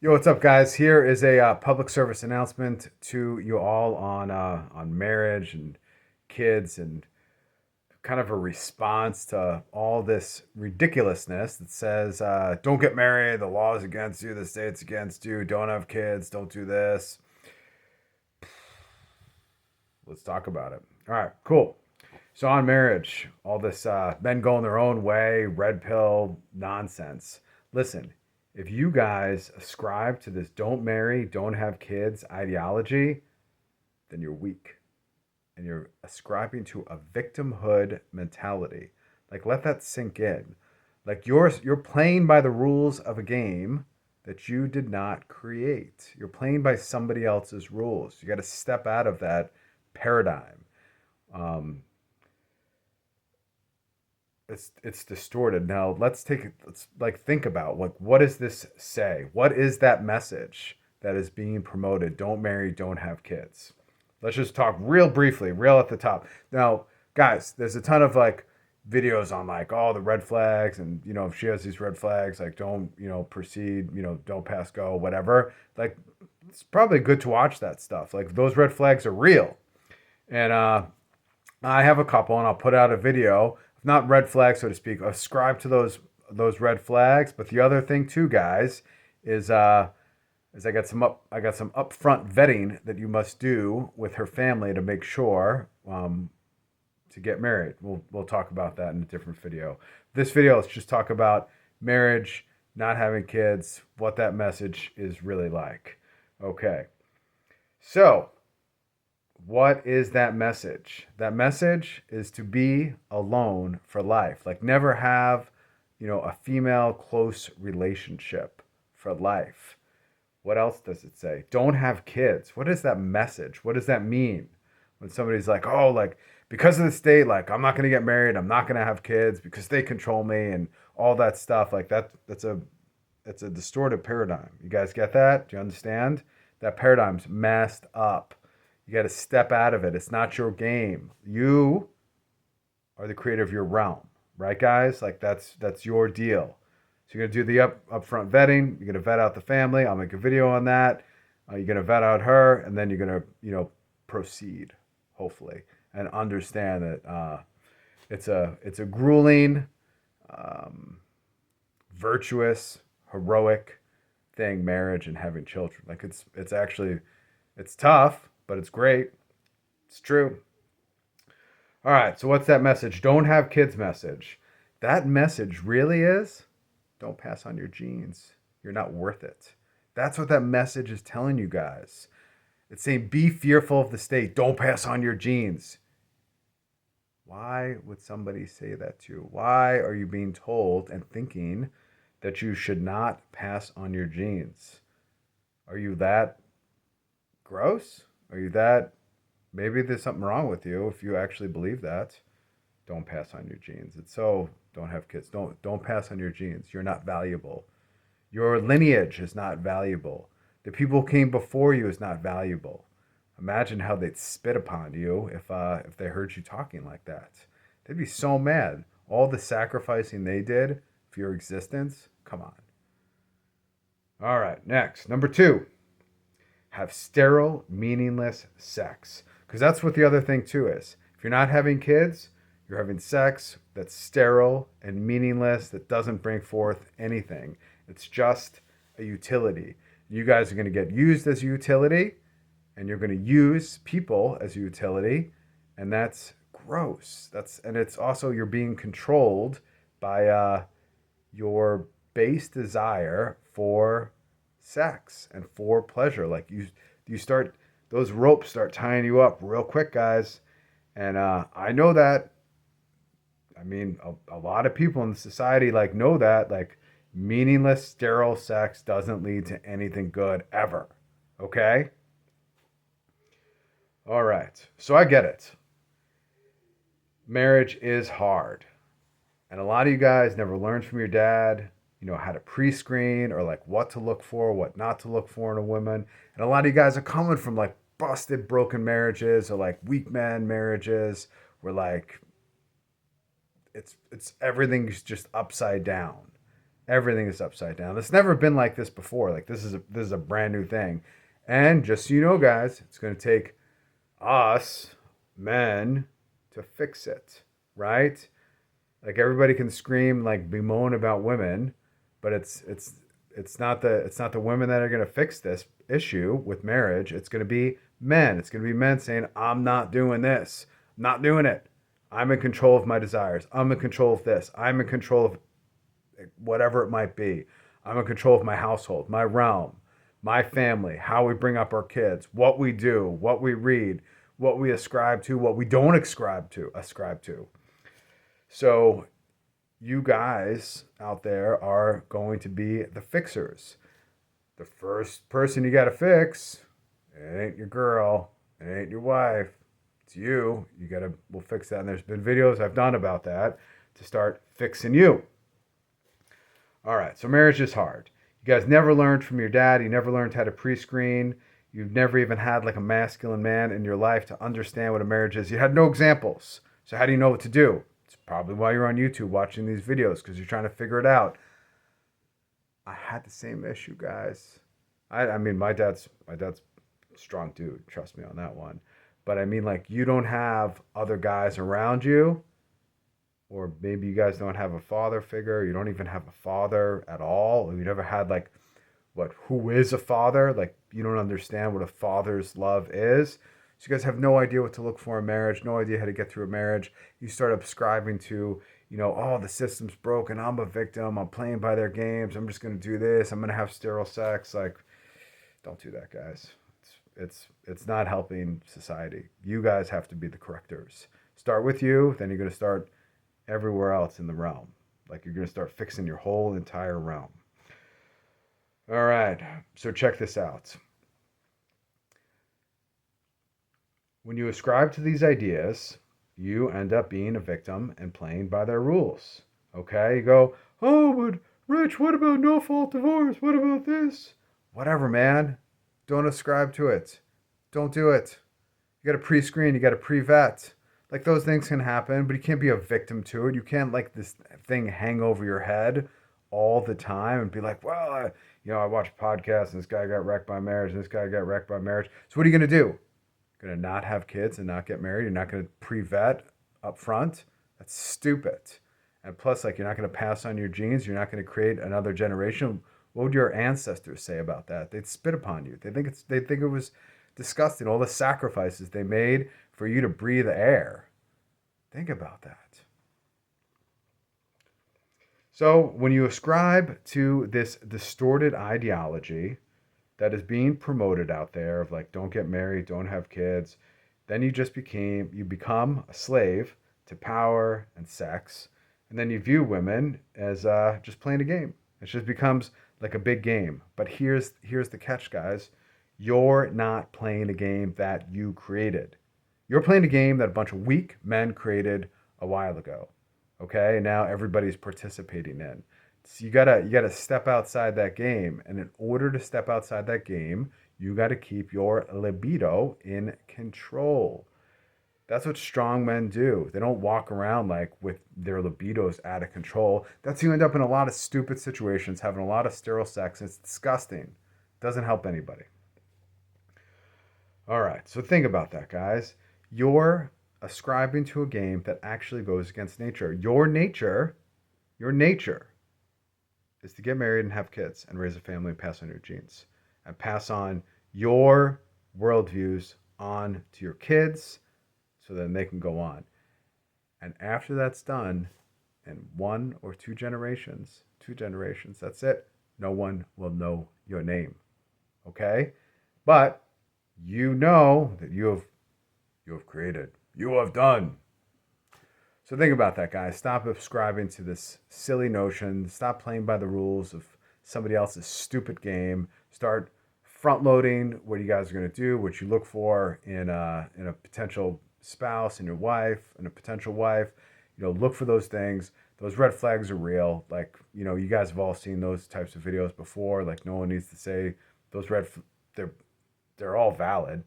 Yo, what's up, guys? Here is a public service announcement to you all on marriage and kids, and kind of a response to all this ridiculousness that says, "Don't get married. The law is against you. The state's against you. Don't have kids. Don't do this." Let's talk about it. All right, cool. So on marriage, all this men going their own way, red pill nonsense. Listen, if you guys ascribe to this "don't marry, don't have kids" ideology, then you're weak, and you're ascribing to a victimhood mentality. Like, let that sink in. Like, you're playing by the rules of a game that you did not create. You're playing by somebody else's rules. You got to step out of that paradigm. Um, it's distorted. Now let's like think about, like, what does this say? What is that message that is being promoted? Don't marry, don't have kids. Let's just talk real briefly, real at the top. Now, guys, there's a ton of like videos on like all the red flags, and if she has these red flags, like, don't proceed, don't pass go, whatever. Like, it's probably good to watch that stuff. Like, those red flags are real. And I have a couple, and I'll put out a video, not red flags, so to speak. Ascribe to those red flags. But the other thing too, guys, is I got some upfront vetting that you must do with her family to make sure to get married. We'll talk about that in a different video. This video, let's just talk about marriage, not having kids, what that message is really like. Okay, so what is that message? That message is to be alone for life. Like, never have, a female close relationship for life. What else does it say? Don't have kids. What is that message? What does that mean? When somebody's like, "Oh, like, because of the state, like, I'm not going to get married, I'm not going to have kids because they control me," and all that stuff. Like, that's a distorted paradigm. You guys get that? Do you understand? That paradigm's messed up. You got to step out of it. It's not your game. You are the creator of your realm, right, guys? Like, that's your deal. So you're gonna do the upfront vetting. You're gonna vet out the family. I'll make a video on that. You're gonna vet out her, and then you're gonna proceed, hopefully, and understand that it's a grueling, um, virtuous, heroic thing, marriage and having children. Like, it's actually, it's tough, but it's great. It's true. All right, so what's that message? Don't have kids message. That message really is, don't pass on your genes. You're not worth it. That's what that message is telling you guys. It's saying, be fearful of the state. Don't pass on your genes. Why would somebody say that to you? Why are you being told and thinking that you should not pass on your genes? Are you that gross? Are you that, maybe there's something wrong with you if you actually believe that? Don't pass on your genes. It's so, don't have kids. Don't pass on your genes. You're not valuable. Your lineage is not valuable. The people who came before you is not valuable. Imagine how they'd spit upon you if they heard you talking like that. They'd be so mad. All the sacrificing they did for your existence. Come on. All right, next. Number 2, have sterile, meaningless sex. Because that's what the other thing too is. If you're not having kids, you're having sex that's sterile and meaningless, that doesn't bring forth anything. It's just a utility. You guys are going to get used as a utility, and you're going to use people as a utility, and that's gross. And it's also, you're being controlled by your base desire for sex and for pleasure. Like, you start, those ropes start tying you up real quick, guys. And I know that. I mean, a lot of people in society like know that, like, meaningless, sterile sex doesn't lead to anything good ever. Okay? All right. So I get it. Marriage is hard. And a lot of you guys never learned from your dad, how to pre-screen, or like what to look for, what not to look for in a woman. And a lot of you guys are coming from like busted, broken marriages, or like weak man marriages, where like it's everything's just upside down. Everything is upside down. It's never been like this before. Like this is a brand new thing. And just so you know, guys, it's going to take us men to fix it, right? Like everybody can scream like bemoan about women, but it's not the women that are going to fix this issue with marriage. It's going to be men. It's going to be men saying, "I'm not doing this. I'm not doing it. I'm in control of my desires. I'm in control of this. I'm in control of whatever it might be. I'm in control of my household, my realm, my family, how we bring up our kids, what we do, what we read, what we ascribe to, what we don't ascribe to. So you guys out there are going to be the fixers. The first person you got to fix, it ain't your girl, it ain't your wife, it's you. We'll fix that. And there's been videos I've done about that to start fixing you. All right, so marriage is hard. You guys never learned from your dad. You never learned how to pre-screen. You've never even had like a masculine man in your life to understand what a marriage is. You had no examples. So how do you know what to do? It's probably why you're on YouTube watching these videos, because you're trying to figure it out. I had the same issue, guys. I mean, my dad's a strong dude. Trust me on that one. But I mean, like, you don't have other guys around you, or maybe you guys don't have a father figure. You don't even have a father at all. You never had like who is a father? Like, you don't understand what a father's love is. So you guys have no idea what to look for in marriage, no idea how to get through a marriage. You start subscribing to, oh, the system's broken. I'm a victim. I'm playing by their games. I'm just going to do this. I'm going to have sterile sex. Like, don't do that, guys. It's not helping society. You guys have to be the correctors. Start with you, then you're going to start everywhere else in the realm. Like, you're going to start fixing your whole entire realm. All right, so check this out. When you ascribe to these ideas, you end up being a victim and playing by their rules. Okay? You go, "Oh, but Rich, what about no fault divorce? What about this?" Whatever, man. Don't ascribe to it. Don't do it. You got to pre-screen. You got to pre-vet. Like, those things can happen, but you can't be a victim to it. You can't let this thing hang over your head all the time and be like, "Well, I watched podcasts and this guy got wrecked by marriage and this guy got wrecked by marriage." So what are you going to do? Going to not have kids and not get married? You're not going to pre-vet up front? That's stupid. And plus, like, you're not going to pass on your genes. You're not going to create another generation. What would your ancestors say about that? They'd spit upon you. They think it was disgusting. All the sacrifices they made for you to breathe air. Think about that. So when you ascribe to this distorted ideology that is being promoted out there of like, don't get married, don't have kids, then you become a slave to power and sex, and then you view women as just playing a game. It just becomes like a big game. But here's the catch, guys. You're not playing a game that you created. You're playing a game that a bunch of weak men created a while ago. Okay? And now everybody's participating in. So you gotta step outside that game. And in order to step outside that game, you gotta keep your libido in control. That's what strong men do. They don't walk around like with their libidos out of control. That's you end up in a lot of stupid situations, having a lot of sterile sex. It's disgusting. It doesn't help anybody. All right, so think about that, guys. You're ascribing to a game that actually goes against nature. Your nature is to get married and have kids and raise a family and pass on your genes and pass on your worldviews on to your kids so then they can go on. And after that's done, in 1 or 2 generations, that's it. No one will know your name. Okay? But you know that you have created. You have done. So think about that, guys. Stop subscribing to this silly notion. Stop playing by the rules of somebody else's stupid game. Start front loading what you guys are going to do, what you look for in a potential spouse, in your wife, in a potential wife. Look for those things. Those red flags are real. Like, you guys have all seen those types of videos before. Like, no one needs to say those they're all valid.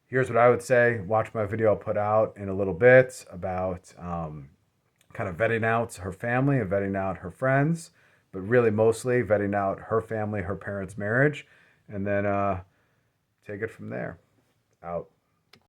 Here's what I would say. Watch my video I'll put out in a little bit about kind of vetting out her family and vetting out her friends but really mostly vetting out her family, her parents' marriage, and then take it from there. Out.